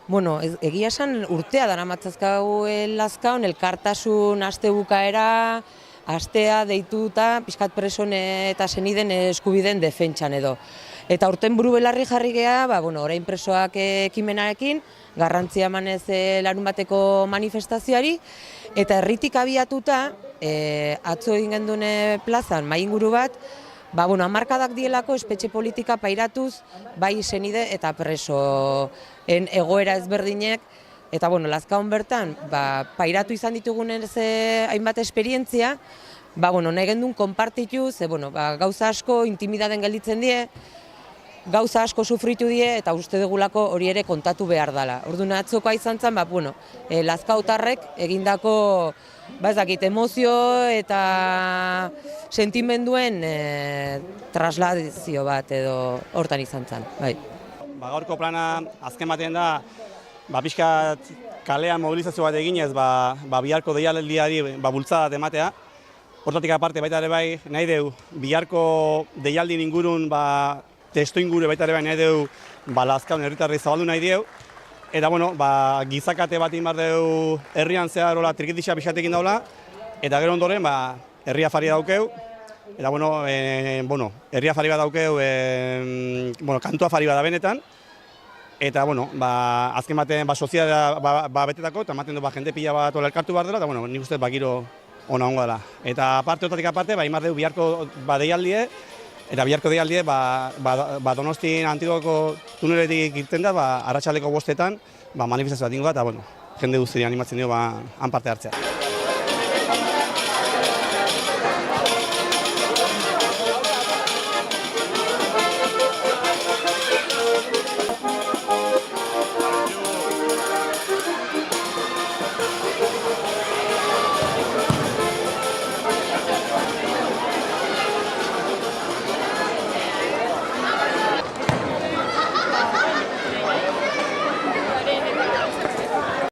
Bueno, egia esan urtea daramatzazkagu Lazkaon, elkartasun aste bukaera, astea deituta pixkat preson eta seniden eskubideen defentsan edo. Eta urten buru belarri jarri geha, orain presoak ekimenarekin, garrantzia emanez larun bateko manifestazioari, eta herritik abiatuta, atzo egin gendune plazan, mai inguru bat, hamarkadak dielako espetxe politika pairatuz, bai senide eta presoen egoera ezberdinek, eta Lazkaon bertan, pairatu izan ditugunez hainbat esperientzia, nahi gendun konpartitu, ze gauza asko intimidaden gelditzen die, gauza asko sufritu die, eta uste dugulako hori ere kontatu behar dela. Orduan atzokoa izan zen, Lazkautarrek egindako emozio eta sentimenduen trasladizio bat edo hortan izan zen. Gaurko plana azken batean da, pixkat kalean mobilizazio bat eginez, biharko deialdiari bultzada ematea. Hortatik aparte baita ere bai nahi deu, biharko deialdin ingurun, testu inguru baita ere bai nahi deu, Lazkaon herritarrei zabaldu nahi dieu. Eta gizakate bat inbar deu herrian zehar trikitisa pixatekin daula, eta gero ondoren herri afari daukeu, eta herri afari bat daukeu, kantu afari bat da benetan, eta azken batean soziala betetako, eta ematen du jende pila bat elkartu behar dela, eta nik uste giro ona ongo dela. Eta hortatik aparte, inbar deu biharko deialdie, eta biharko deialdie Donostin Antiguako tuneletik irten da, arratsaldeko 5:00 manifestazioa dingo da, eta jende guztiari animatzen dio han parte hartzea.